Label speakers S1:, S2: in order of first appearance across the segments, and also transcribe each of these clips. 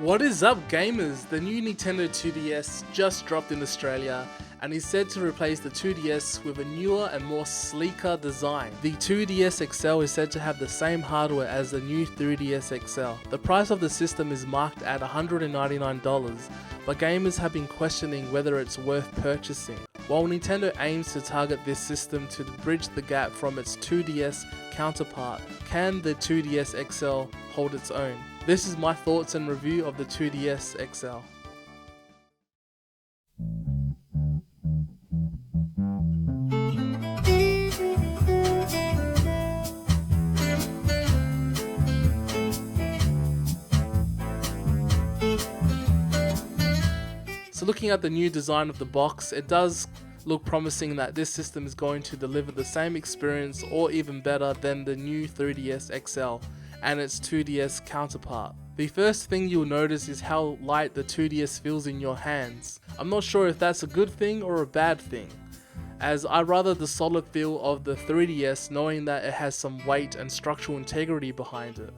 S1: What is up, gamers? The new Nintendo 2DS just dropped in Australia and is said to replace the 2DS with a newer and more sleeker design. The 2DS XL is said to have the same hardware as the new 3DS XL. The price of the system is marked at $199, but gamers have been questioning whether it's worth purchasing. While Nintendo aims to target this system to bridge the gap from its 2DS counterpart, can the 2DS XL hold its own? This is my thoughts and review of the 2DS XL. So looking at the new design of the box, it does look promising that this system is going to deliver the same experience or even better than the new 3DS XL and its 2DS counterpart. The first thing you'll notice is how light the 2DS feels in your hands. I'm not sure if that's a good thing or a bad thing, as I rather the solid feel of the 3DS, knowing that it has some weight and structural integrity behind it.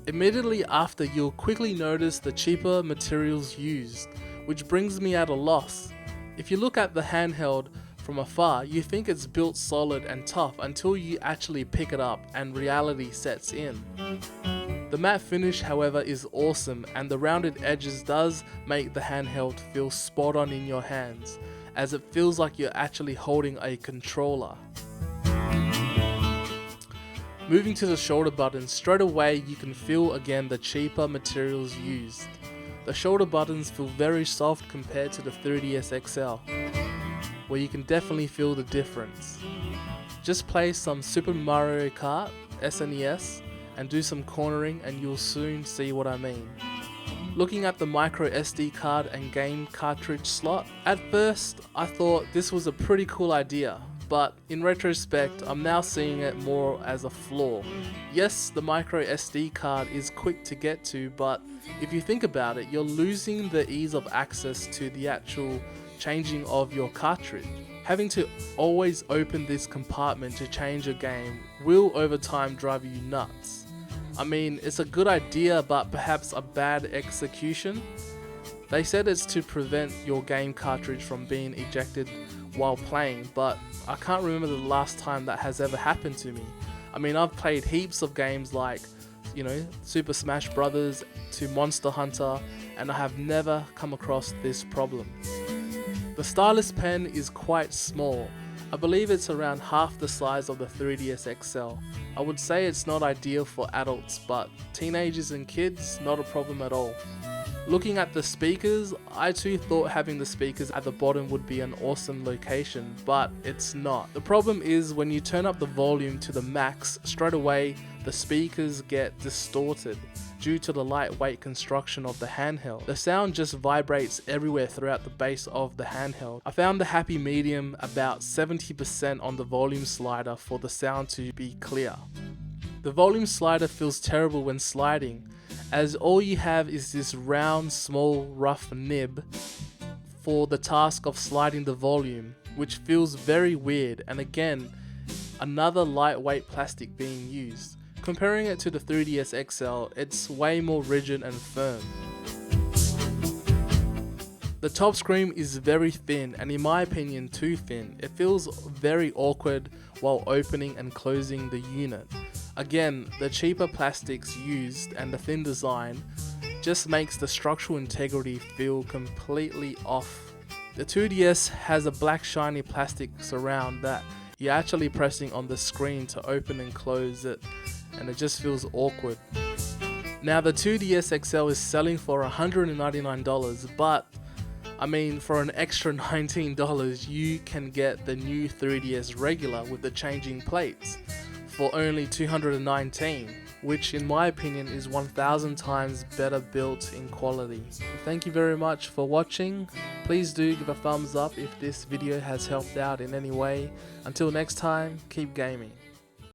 S1: Immediately after, you'll quickly notice the cheaper materials used, which brings me at a loss. If you look at the handheld from afar, you think it's built solid and tough until you actually pick it up and reality sets in. The matte finish, however, is awesome, and the rounded edges does make the handheld feel spot on in your hands, as it feels like you're actually holding a controller. Moving to the shoulder buttons, straight away you can feel again the cheaper materials used. The shoulder buttons feel very soft compared to the 3DS XL, where you can definitely feel the difference. Just play some Super Mario Kart SNES and do some cornering and you'll soon see what I mean. Looking at the micro SD card and game cartridge slot, at first I thought this was a pretty cool idea, but in retrospect I'm now seeing it more as a flaw. Yes, the micro SD card is quick to get to, but if you think about it, you're losing the ease of access to the actual changing of your cartridge. Having to always open this compartment to change a game will over time drive you nuts. I mean, it's a good idea, but perhaps a bad execution. They said it's to prevent your game cartridge from being ejected while playing, but I can't remember the last time that has ever happened to me. I mean, I've played heaps of games like, Super Smash Brothers to Monster Hunter, and I have never come across this problem. The Stylus pen is quite small. I believe it's around half the size of the 3DS XL. I would say it's not ideal for adults, but teenagers and kids, not a problem at all. Looking at the speakers, I too thought having the speakers at the bottom would be an awesome location, but it's not. The problem is when you turn up the volume to the max, straight away the speakers get distorted due to the lightweight construction of the handheld. The sound just vibrates everywhere throughout the base of the handheld. I found the happy medium about 70% on the volume slider for the sound to be clear. The volume slider feels terrible when sliding, as all you have is this round, small, rough nib for the task of sliding the volume, which feels very weird, and again, another lightweight plastic being used. Comparing it to the 3DS XL, it's way more rigid and firm. The top screen is very thin, and in my opinion too thin. It feels very awkward while opening and closing the unit. Again, the cheaper plastics used and the thin design just makes the structural integrity feel completely off. The 2DS has a black shiny plastic surround that you're actually pressing on the screen to open and close it, and it just feels awkward. Now the 2DS XL is selling for $199, but I mean, for an extra $19 you can get the new 3DS regular with the changing plates for only $219, which in my opinion is 1,000 times better built in quality. Thank you very much for watching. Please do give a thumbs up if this video has helped out in any way. Until next time, keep gaming.